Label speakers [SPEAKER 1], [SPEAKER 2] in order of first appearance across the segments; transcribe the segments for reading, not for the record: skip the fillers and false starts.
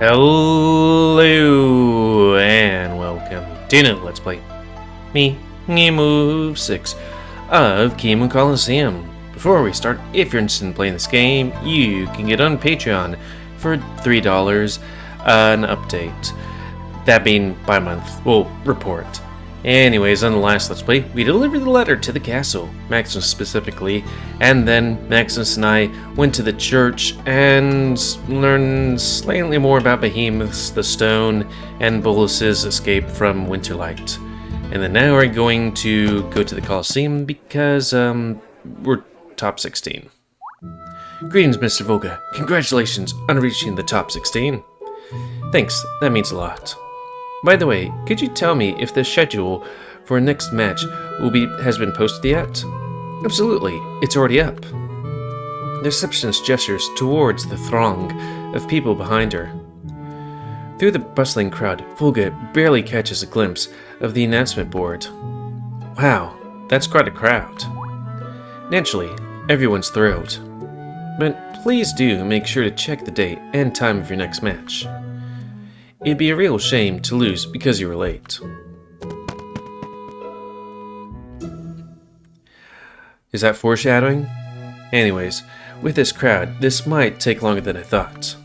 [SPEAKER 1] Hello and welcome to another Let's Play. Me, GamerWolfSix of Kemo Coliseum. Before we start, if you're interested in playing this game, you can get on Patreon for $3 an update. That being by month, well, report. Anyways, on the last Let's Play, we delivered the letter to the castle, Maximus specifically, and then Maximus and I went to the church and learned slightly more about Behemoth's, the stone, and Bolus's escape from Winterlight. And then now we're going to go to the Coliseum because, we're top 16. Greetings, Mr. Volga. Congratulations on reaching the top 16. Thanks, that means a lot. By the way, could you tell me if the schedule for our next match has been posted yet? Absolutely, it's already up. The receptionist gestures towards the throng of people behind her. Through the bustling crowd, Volga barely catches a glimpse of the announcement board. Wow, that's quite a crowd. Naturally, everyone's thrilled. But please do make sure to check the date and time of your next match. It'd be a real shame to lose because you were late. Is that foreshadowing? Anyways, with this crowd, this might take longer than I thought.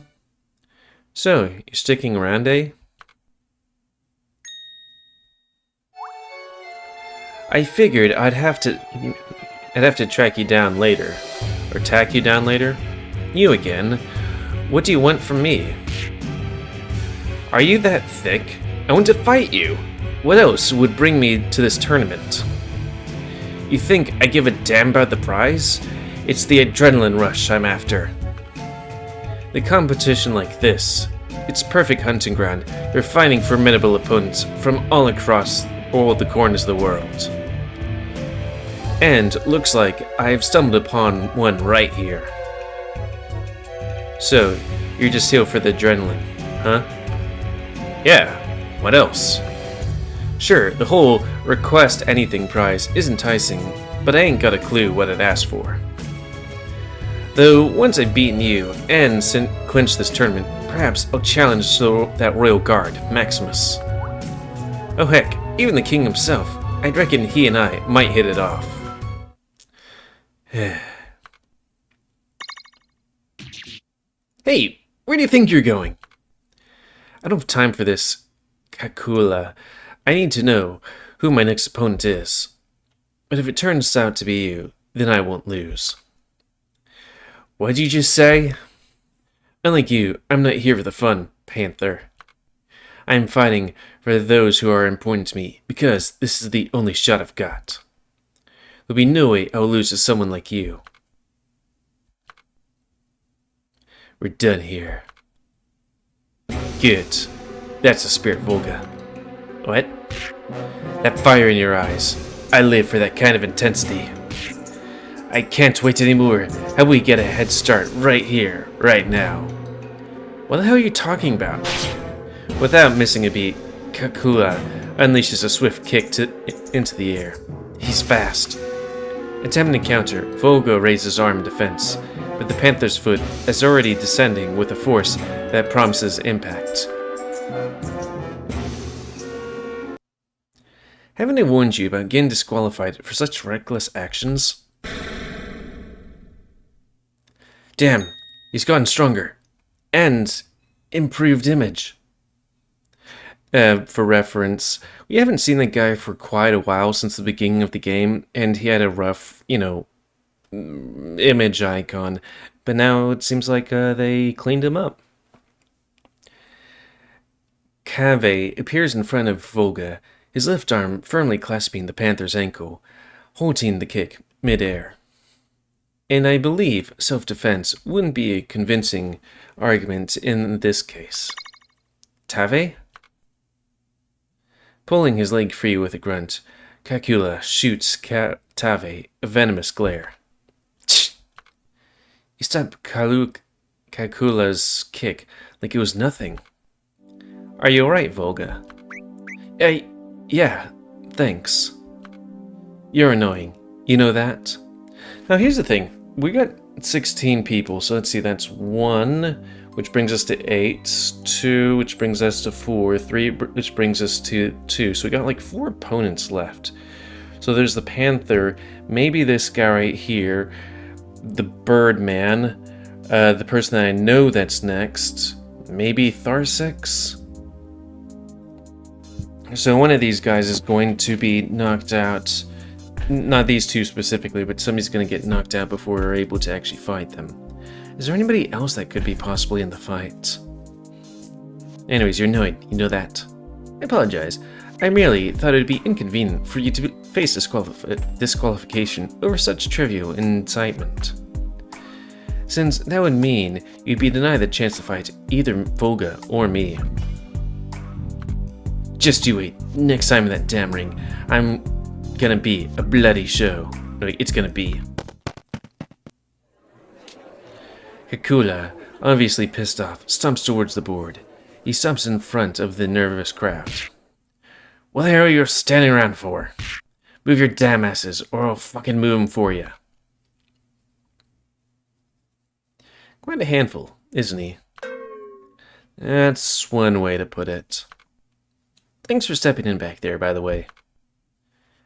[SPEAKER 1] So, you're sticking around, eh? I figured I'd have to track you down later. Or tack you down later? You again. What do you want from me? Are you that thick? I want to fight you! What else would bring me to this tournament? You think I give a damn about the prize? It's the adrenaline rush I'm after. The competition like this, it's perfect hunting ground. You're fighting formidable opponents from all across all the corners of the world. And looks like I've stumbled upon one right here. So, you're just here for the adrenaline, huh? Yeah, what else? Sure, the whole request anything prize is enticing, but I ain't got a clue what I'd ask for. Though, once I've beaten you and clinched this tournament, perhaps I'll challenge that royal guard, Maximus. Oh heck, even the king himself, I'd reckon he and I might hit it off. Hey, where do you think you're going? I don't have time for this, Kakula. I need to know who my next opponent is. But if it turns out to be you, then I won't lose. What'd you just say? Unlike you, I'm not here for the fun, Panther. I'm fighting for those who are important to me, because this is the only shot I've got. There'll be no way I'll lose to someone like you. We're done here. Good. That's the spirit, Volga. What? That fire in your eyes. I live for that kind of intensity. I can't wait anymore. How we get a head start right here, right now? What the hell are you talking about? Without missing a beat, Kakula unleashes a swift kick into the air. He's fast. Attempting to counter, Volga raises arm in defense, but the Panther's foot is already descending with a force that promises impact. Haven't I warned you about getting disqualified for such reckless actions? Damn, he's gotten stronger. And improved image. For reference, we haven't seen the guy for quite a while since the beginning of the game, and he had a rough, image icon, but now it seems like they cleaned him up. Kave appears in front of Volga, his left arm firmly clasping the Panther's ankle, holding the kick mid-air. And I believe self-defense wouldn't be a convincing argument in this case. Tave? Pulling his leg free with a grunt, Kakula shoots Tave a venomous glare. He stopped Kakula's kick like it was nothing. Are you alright, Volga? Yeah, thanks. You're annoying. You know that? Now here's the thing. We got 16 people, so let's see, that's 1, which brings us to 8, 2, which brings us to 4, 3, which brings us to 2. So we got like 4 opponents left. So there's the Panther, maybe this guy right here, the Birdman, the person that I know that's next, maybe Tharsix. So one of these guys is going to be knocked out. Not these two specifically, but somebody's going to get knocked out before we're able to actually fight them. Is there anybody else that could be possibly in the fight? Anyways, you're annoyed. You know that. I apologize. I merely thought it would be inconvenient for you to face disqualification over such trivial incitement, since that would mean you'd be denied the chance to fight either Volga or me. Just you wait. Next time in that damn ring, I'm gonna be a bloody show. It's gonna be. Kakula, obviously pissed off, stomps towards the board. He stops in front of the nervous crowd. What the hell are you standing around for? Move your damn asses, or I'll fucking move them for you. Quite a handful, isn't he? That's one way to put it. Thanks for stepping in back there, by the way.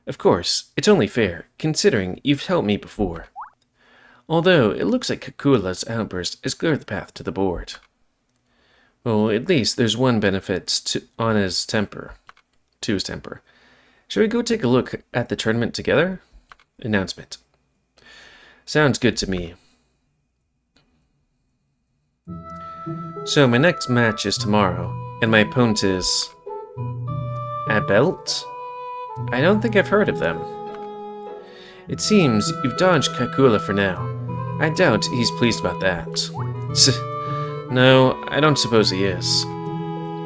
[SPEAKER 1] Of course, it's only fair, considering you've helped me before. Although, it looks like Kakula's outburst has cleared the path to the board. Well, at least there's one benefit to his temper. Shall we go take a look at the tournament together? Announcement. Sounds good to me. So, my next match is tomorrow, and my opponent is... Abelt? I don't think I've heard of them. It seems you've dodged Kakula for now. I doubt he's pleased about that. No, I don't suppose he is.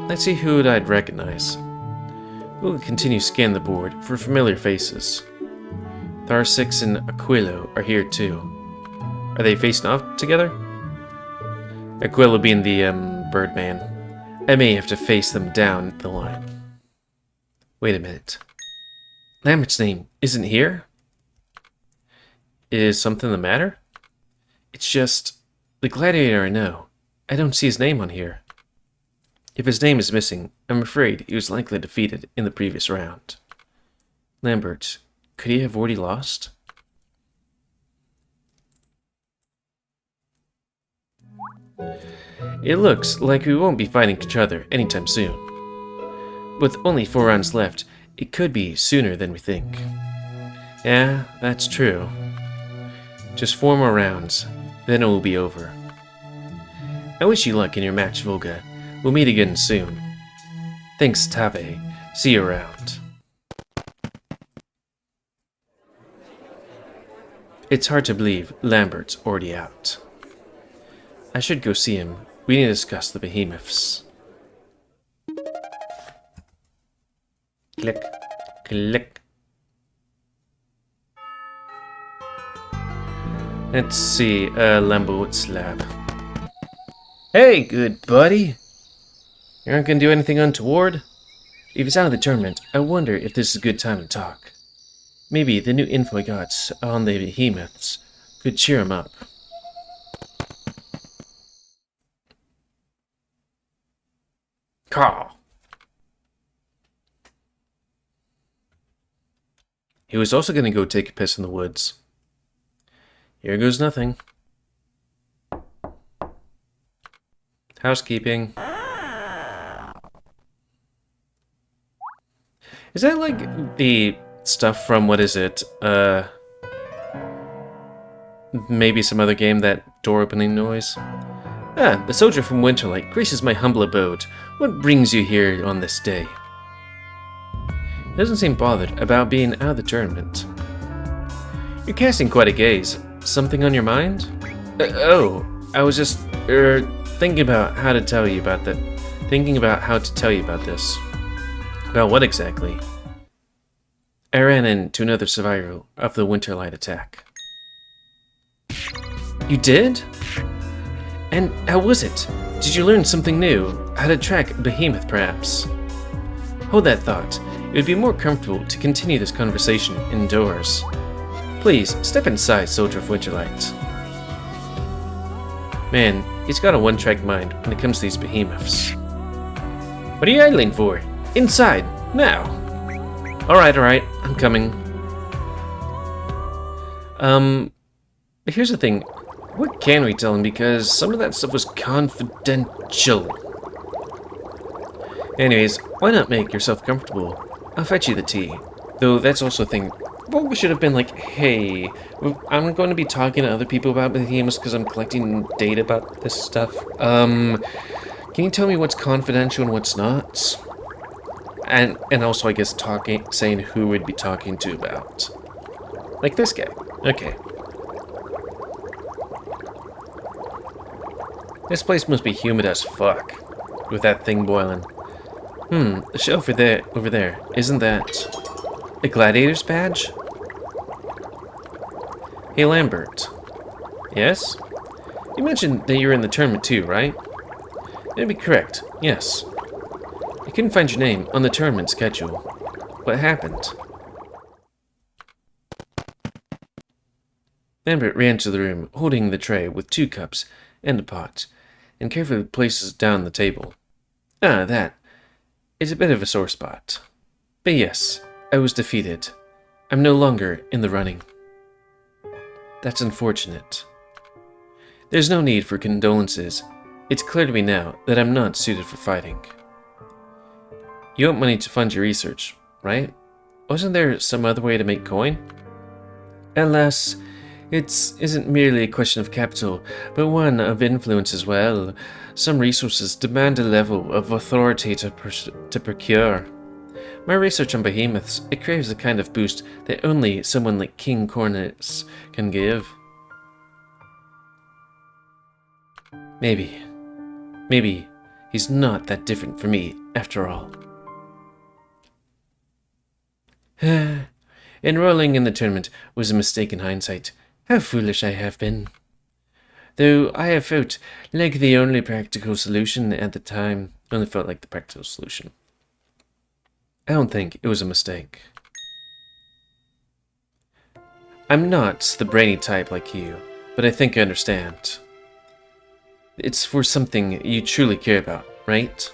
[SPEAKER 1] Let's see who I'd recognize. We'll continue scanning the board for familiar faces. Tharsix and Aquilo are here too. Are they facing off together? Aquilo being the Birdman. I may have to face them down the line. Wait a minute. Lambert's name isn't here? Is something the matter? It's just... the Gladiator I know. I don't see his name on here. If his name is missing, I'm afraid he was likely defeated in the previous round. Lambert, could he have already lost? It looks like we won't be fighting each other anytime soon. With only 4 rounds left, it could be sooner than we think. Yeah, that's true. Just 4 more rounds, then it will be over. I wish you luck in your match, Volga. We'll meet again soon. Thanks, Tave. See you around. It's hard to believe Lambert's already out. I should go see him. We need to discuss the Behemoths. Click, click. Let's see, Lambert's lab. Hey, good buddy! You aren't gonna do anything untoward? If he's out of the tournament, I wonder if this is a good time to talk. Maybe the new info I got on the Behemoths could cheer him up. Caw! He was also gonna go take a piss in the woods. Here goes nothing. Housekeeping. Is that like the stuff from, what is it? Maybe some other game, that door opening noise? Ah, the soldier from Winterlight graces my humble abode. What brings you here on this day? He doesn't seem bothered about being out of the tournament. You're casting quite a gaze. Something on your mind? Oh, I was just, thinking about how to tell you about that. Thinking about how to tell you about this. About what exactly? I ran into another survivor of the Winterlight attack. You did? And how was it? Did you learn something new? How to track Behemoth, perhaps? Hold that thought. It would be more comfortable to continue this conversation indoors. Please, step inside, Soldier of Winterlight. Man, he's got a one-track mind when it comes to these behemoths. What are you idling for? Inside, now! Alright, I'm coming. But here's the thing. What can we tell him? Because some of that stuff was confidential. Anyways, why not make yourself comfortable? I'll fetch you the tea. Though that's also a thing. Volga should have been like, hey, I'm going to be talking to other people about Behemoth because I'm collecting data about this stuff. Can you tell me what's confidential and what's not? And also, I guess, saying who we'd be talking to about. Like this guy. Okay. This place must be humid as fuck, with that thing boiling. The shelf over there, isn't that a Gladiator's badge? Hey, Lambert. Yes? You mentioned that you were in the tournament too, right? That'd be correct, yes. I couldn't find your name on the tournament schedule. What happened? Lambert ran to the room, holding the tray with 2 cups and a pot, and carefully places it down the table. Ah, that. It's a bit of a sore spot. But yes, I was defeated. I'm no longer in the running. That's unfortunate. There's no need for condolences. It's clear to me now that I'm not suited for fighting. You want money to fund your research, right? Wasn't there some other way to make coin? Alas, it isn't merely a question of capital, but one of influence as well. Some resources demand a level of authority to procure. My research on behemoths, it craves a kind of boost that only someone like King Kornelia can give. Maybe he's not that different from me, after all. Enrolling in the tournament was a mistake in hindsight. How foolish I have been. Though I have felt like the only practical solution at the time. Only felt like the practical solution. I don't think it was a mistake. I'm not the brainy type like you, but I think I understand. It's for something you truly care about, right?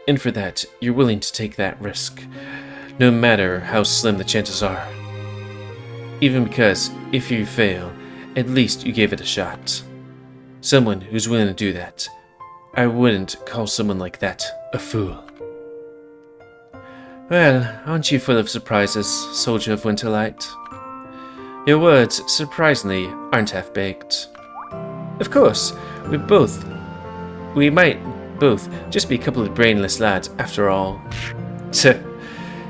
[SPEAKER 1] And for that, you're willing to take that risk, no matter how slim the chances are. Even because, if you fail, at least you gave it a shot. Someone who's willing to do that. I wouldn't call someone like that a fool. Well, aren't you full of surprises, soldier of Winterlight? Your words, surprisingly, aren't half-baked. Of course, we might both just be a couple of brainless lads after all.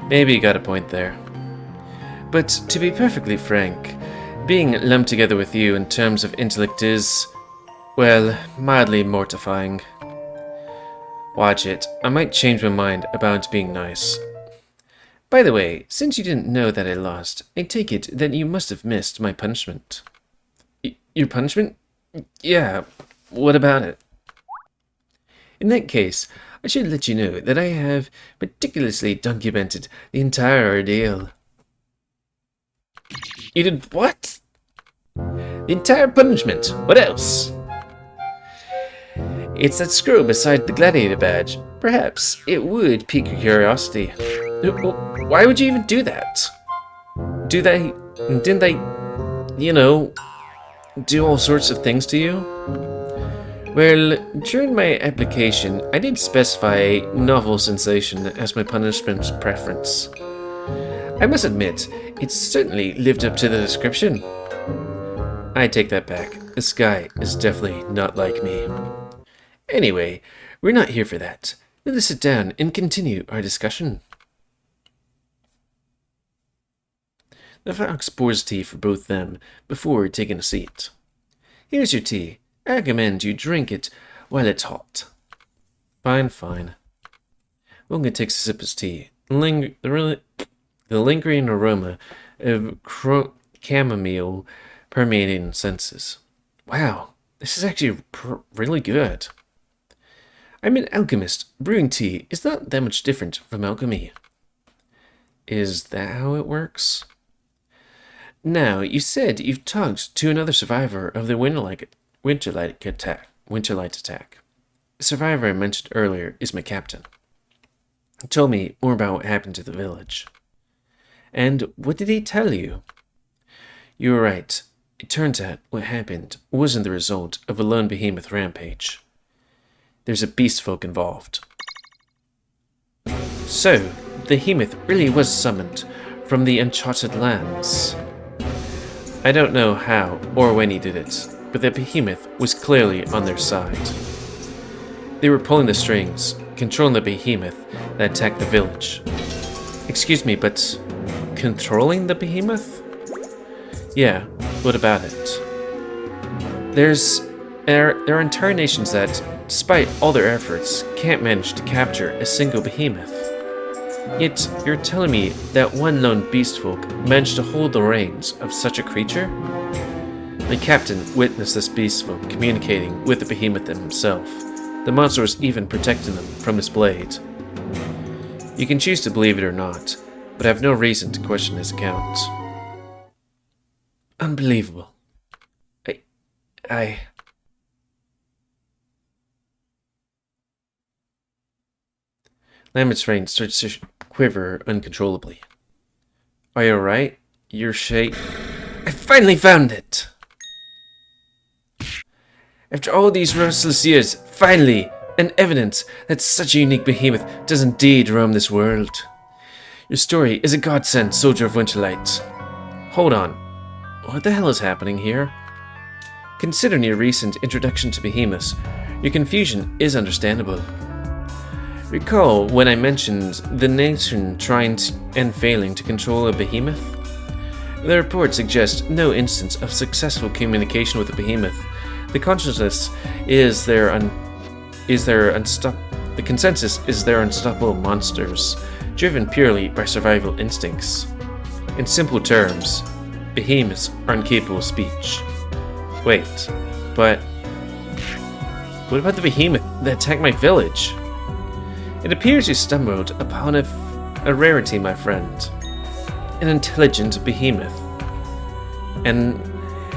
[SPEAKER 1] Maybe you got a point there. But to be perfectly frank, being lumped together with you in terms of intellect is, well, mildly mortifying. Watch it, I might change my mind about being nice. By the way, since you didn't know that I lost, I take it that you must have missed my punishment. Your punishment? Yeah, what about it? In that case, I should let you know that I have meticulously documented the entire ordeal. You did what? The entire punishment. What else? It's that scroll beside the Gladiator badge. Perhaps it would pique your curiosity. Why would you even do that? Didn't they, do all sorts of things to you? Well, during my application, I did specify a novel sensation as my punishment preference. I must admit, it certainly lived up to the description. I take that back. This guy is definitely not like me. Anyway, we're not here for that. Let us sit down and continue our discussion. The fox pours tea for both them before taking a seat. Here's your tea. I recommend you drink it while it's hot. Fine. Volga takes a sip of his tea. The lingering aroma of chamomile permeating senses. Wow, this is actually really good. I'm an alchemist. Brewing tea is not that much different from alchemy. Is that how it works? Now, you said you've talked to another survivor of the Winterlight attack. Winterlight's attack. The survivor I mentioned earlier is my captain. He told me more about what happened to the village. And what did he tell you? You were right. It turns out what happened wasn't the result of a lone behemoth rampage. There's a beast folk involved. So, the behemoth really was summoned from the uncharted lands. I don't know how or when he did it, but the behemoth was clearly on their side. They were pulling the strings, controlling the behemoth that attacked the village. Excuse me, but controlling the behemoth? Yeah, what about it? There are entire nations that, despite all their efforts, can't manage to capture a single behemoth. Yet, you're telling me that one lone beastfolk managed to hold the reins of such a creature? My captain witnessed this beastfolk communicating with the behemoth himself. The monster was even protecting them from his blade. You can choose to believe it or not, but I have no reason to question his account. Unbelievable. Lambert's reins started to quiver uncontrollably. Are you alright? You're I finally found it! After all these restless years, finally, an evidence that such a unique behemoth does indeed roam this world. Your story is a godsend, Soldier of Winterlight. Hold on. What the hell is happening here? Considering your recent introduction to behemoths, your confusion is understandable. Recall when I mentioned the nation trying and failing to control a behemoth? The report suggests no instance of successful communication with the behemoth. The consensus is their unstoppable monsters, driven purely by survival instincts. In simple terms, behemoths are incapable of speech. Wait, but what about the behemoth that attacked my village? It appears you stumbled upon a rarity, my friend. An intelligent behemoth. An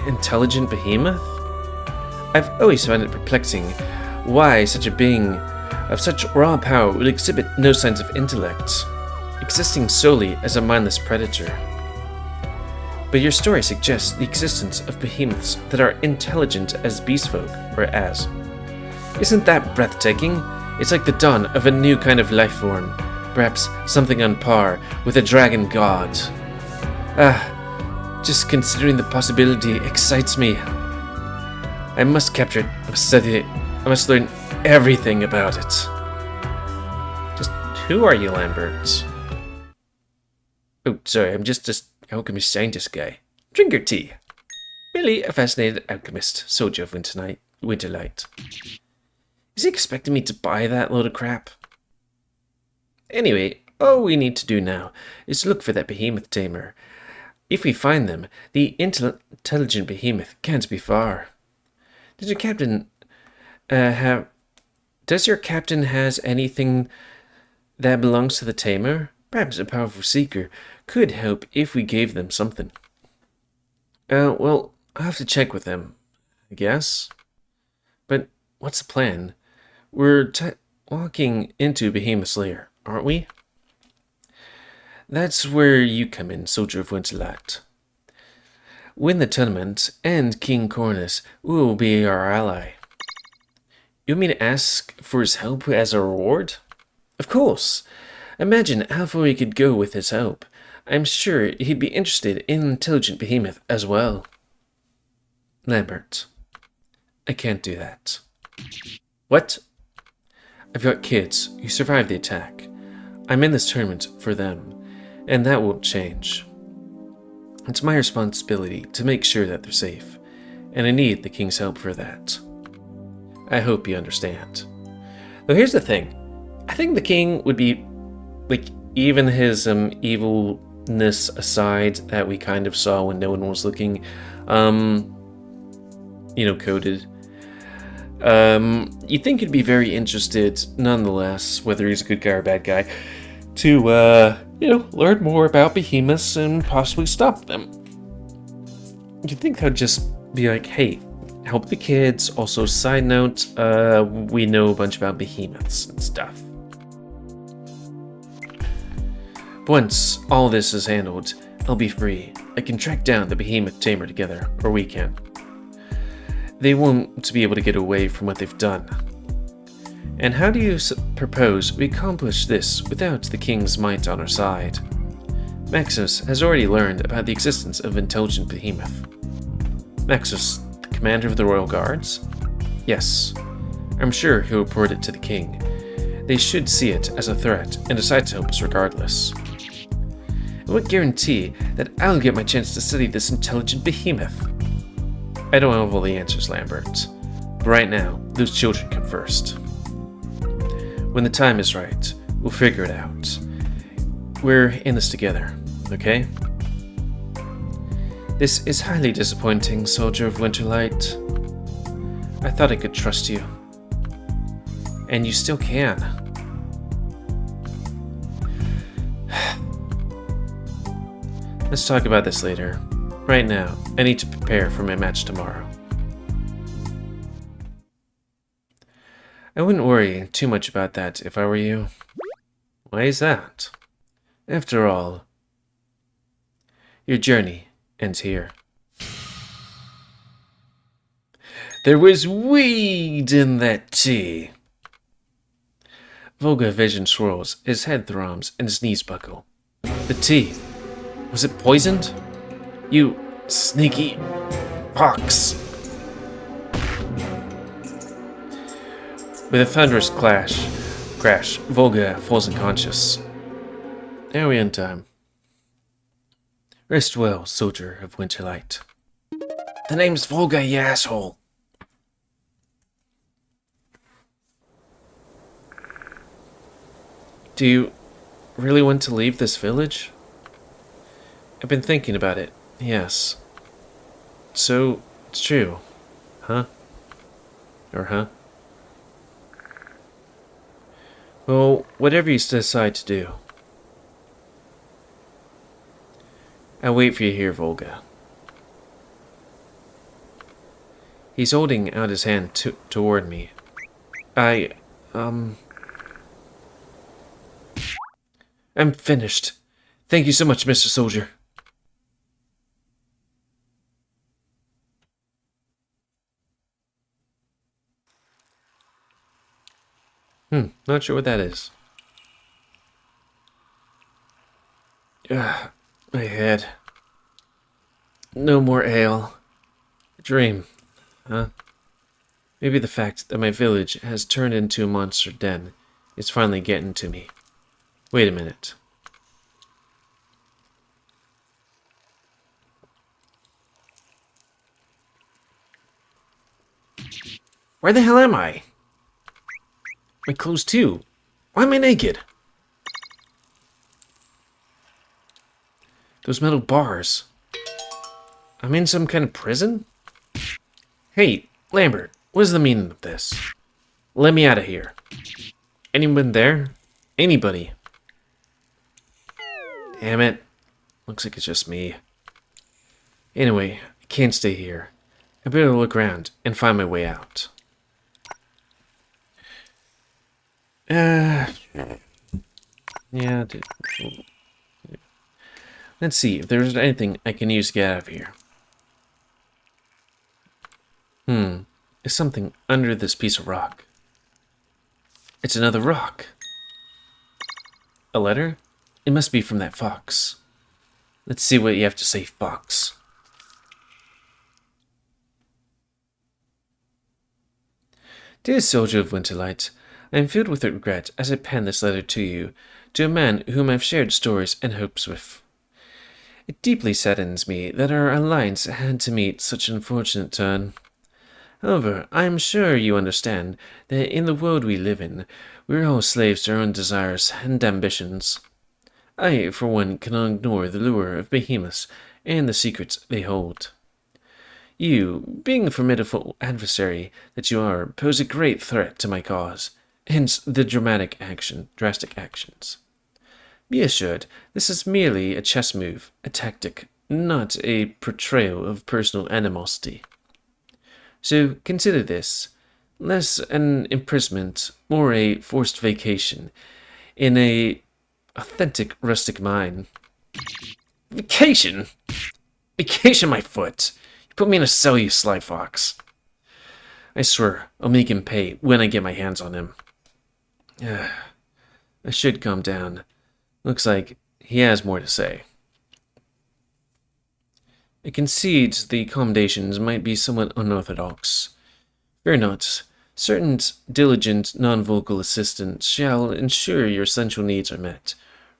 [SPEAKER 1] intelligent behemoth? I've always found it perplexing why such a being of such raw power would exhibit no signs of intellect, existing solely as a mindless predator. But your story suggests the existence of behemoths that are intelligent as beastfolk, or as. Isn't that breathtaking? It's like the dawn of a new kind of life form, perhaps something on par with a dragon god. Just considering the possibility excites me. I must capture it, I must study it, I must learn everything about it. Just who are you, Lambert? Oh, sorry, I'm just this alchemist scientist guy. Drink your tea. Really a fascinated alchemist, Soldier of Winterlight. Is he expecting me to buy that load of crap? Anyway, all we need to do now is look for that behemoth tamer. If we find them, the intelligent behemoth can't be far. Does your captain has anything that belongs to the tamer? Perhaps a powerful seeker could help if we gave them something. Well, I'll have to check with them, I guess. But what's the plan? We're walking into Behemoth's lair, aren't we? That's where you come in, Soldier of Winterlight. Win the tournament, and King Cornus will be our ally. You want me to ask for his help as a reward? Of course. Imagine how far we could go with his help. I'm sure he'd be interested in intelligent behemoth as well. Lambert, I can't do that. What? I've got kids who survived the attack. I'm in this tournament for them, and that won't change. It's my responsibility to make sure that they're safe, and I need the king's help for that. I hope you understand. Though here's the thing. I think the king would be, like, even his evilness aside that we kind of saw when no one was looking, coded. You'd think he'd be very interested, nonetheless, whether he's a good guy or a bad guy, to, learn more about behemoths and possibly stop them. You'd think they'd just be like, hey, help the kids. Also, side note, we know a bunch about behemoths and stuff. Once all this is handled, I'll be free. I can track down the behemoth tamer together, or we can. They won't be able to get away from what they've done. And how do you propose we accomplish this without the king's might on our side? Maxus has already learned about the existence of intelligent behemoth. Maxus, the commander of the royal guards? Yes. I'm sure he'll report it to the king. They should see it as a threat and decide to help us regardless. What guarantee that I'll get my chance to study this intelligent behemoth? I don't have all the answers, Lambert. But right now, those children come first. When the time is right, we'll figure it out. We're in this together, okay? This is highly disappointing, Soldier of Winterlight. I thought I could trust you. And you still can. Let's talk about this later. Right now, I need to prepare for my match tomorrow. I wouldn't worry too much about that if I were you. Why is that? After all, your journey ends here. There was weed in that tea. Volga vision swirls, his head thrums, and his knees buckle. The tea. Was it poisoned? You sneaky fox. With a thunderous crash, Volga falls unconscious. Are we in time? Rest well, Soldier of Winterlight. The name's Volga, you asshole. Do you really want to leave this village? I've been thinking about it, yes. So, it's true. Huh? Or huh? Well, whatever you decide to do. I'll wait for you here, Volga. He's holding out his hand toward me. I'm finished. Thank you so much, Mr. Soldier. Not sure what that is. My head. No more ale. A dream, huh? Maybe the fact that my village has turned into a monster den is finally getting to me. Wait a minute. Where the hell am I? My clothes too. Why am I naked? Those metal bars. I'm in some kind of prison? Hey, Lambert, what is the meaning of this? Let me out of here. Anyone there? Anybody? Damn it. Looks like it's just me. Anyway, I can't stay here. I better look around and find my way out. Yeah, dude. Let's see if there's anything I can use to get out of here. There's something under this piece of rock. It's another rock. A letter? It must be from that fox. Let's see what you have to say, fox. Dear Soldier of Winterlight, I am filled with regret as I pen this letter to you, to a man whom I've shared stories and hopes with. It deeply saddens me that our alliance had to meet such an unfortunate turn. However, I am sure you understand that in the world we live in, we're all slaves to our own desires and ambitions. I, for one, cannot ignore the lure of behemoths and the secrets they hold. You, being the formidable adversary that you are, pose a great threat to my cause, hence the drastic actions. Be assured, this is merely a chess move, a tactic, not a portrayal of personal animosity. So consider this. Less an imprisonment, more a forced vacation in a authentic rustic mine. Vacation? Vacation my foot. You put me in a cell, you sly fox. I swear, I'll make him pay when I get my hands on him. I should calm down. Looks like he has more to say. I concede the accommodations might be somewhat unorthodox. Fear not. Certain diligent non-vocal assistants shall ensure your essential needs are met.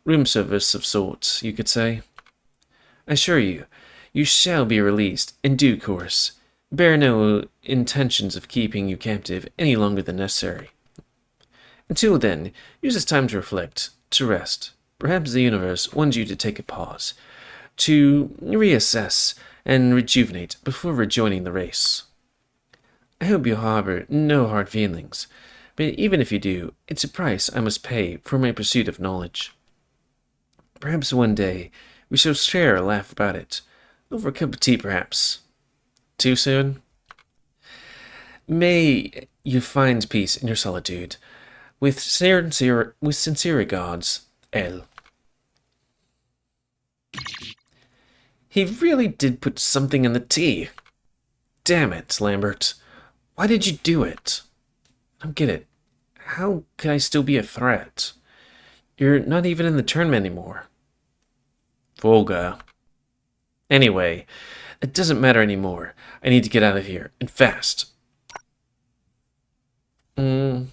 [SPEAKER 1] Room service of sorts, you could say. I assure you, you shall be released in due course. Bear no intentions of keeping you captive any longer than necessary. Until then, use this time to reflect, to rest. Perhaps the universe wants you to take a pause, to reassess and rejuvenate before rejoining the race. I hope you harbor no hard feelings, but even if you do, it's a price I must pay for my pursuit of knowledge. Perhaps one day we shall share a laugh about it, over a cup of tea perhaps. Too soon? May you find peace in your solitude. With sincere regards, L. He really did put something in the tea. Damn it, Lambert. Why did you do it? I don't get it. How could I still be a threat? You're not even in the tournament anymore. Volga. Anyway, it doesn't matter anymore. I need to get out of here, and fast. We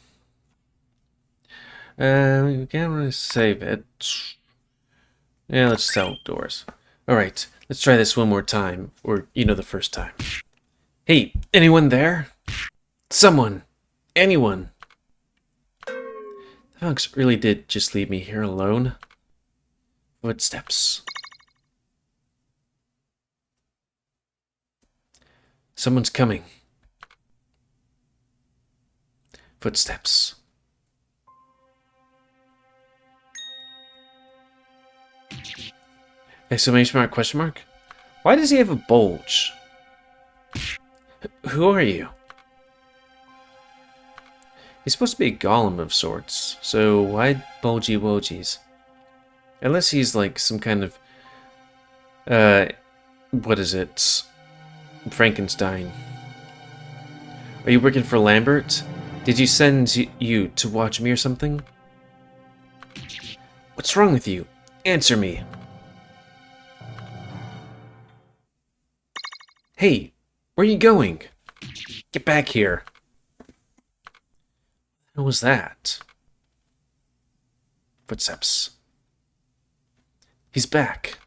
[SPEAKER 1] can't really save it. Yeah, let's sell outdoors. Alright, let's try this one more time. Or, the first time. Hey, anyone there? Someone. Anyone. The fox really did just leave me here alone. Footsteps. Someone's coming. Footsteps. Exclamation mark, question mark? Why does he have a bulge? Who are you? He's supposed to be a golem of sorts, so why bulgy wogies? Unless he's like some kind of, what is it? Frankenstein. Are you working for Lambert? Did you send you to watch me or something? What's wrong with you? Answer me. Hey, where are you going? Get back here. What was that? Footsteps. He's back.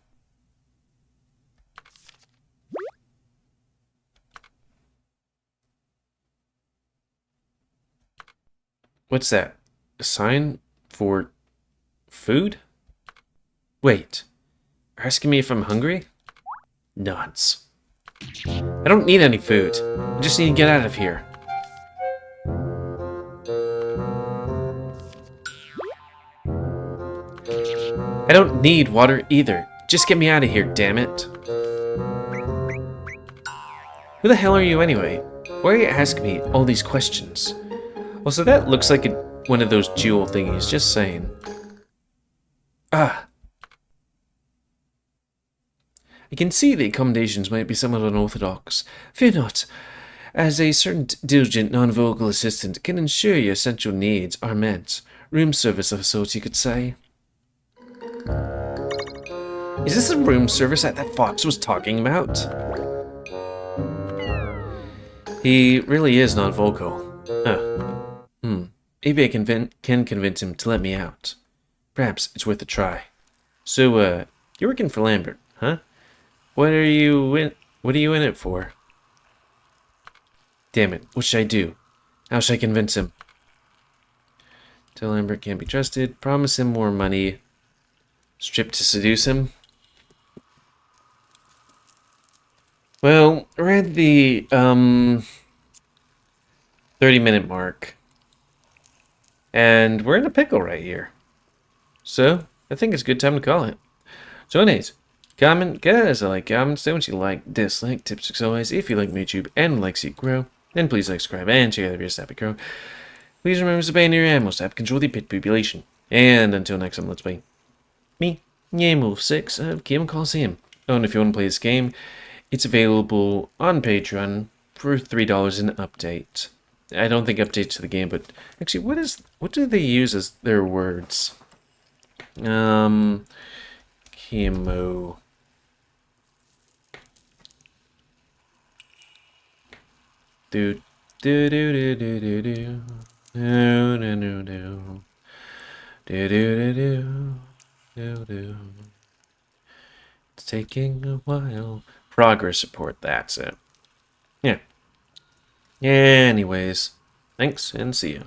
[SPEAKER 1] What's that? A sign for food? Wait, you're asking me if I'm hungry? Nods. I don't need any food. I just need to get out of here. I don't need water either. Just get me out of here, damn it. Who the hell are you anyway? Why are you asking me all these questions? Also, that looks like one of those jewel thingies, just saying. Ah. I can see the accommodations might be somewhat unorthodox. Fear not, as a certain diligent non-vocal assistant can ensure your essential needs are met. Room service of sorts, you could say. Is this the room service that fox was talking about? He really is non-vocal. Huh. Maybe I can convince him to let me out. Perhaps it's worth a try. So, you're working for Lambert, huh? What are you in it for? Damn it, what should I do? How should I convince him? Tell Lambert can't be trusted. Promise him more money. Strip to seduce him. Well, we're at the 30-minute mark. And we're in a pickle right here. So, I think it's a good time to call it. So anyways, comment, guys, I like comments, don't you like, dislike, tips as always, if you like YouTube and like see it grow. then please like, subscribe, and check out the videos that grow. Please remember to ban your animals to have control of the pit population. And until next time, let's play me, GamerWolfSix of Kemo Coliseum. Oh, and if you want to play this game, it's available on Patreon for $3 an update. I don't think update to the game, but actually, what do they use as their words? Kemo. Do do do do do do do. No no no no. Do do do do do do. It's taking a while. Progress support, that's it. Yeah. Anyways, thanks and see ya.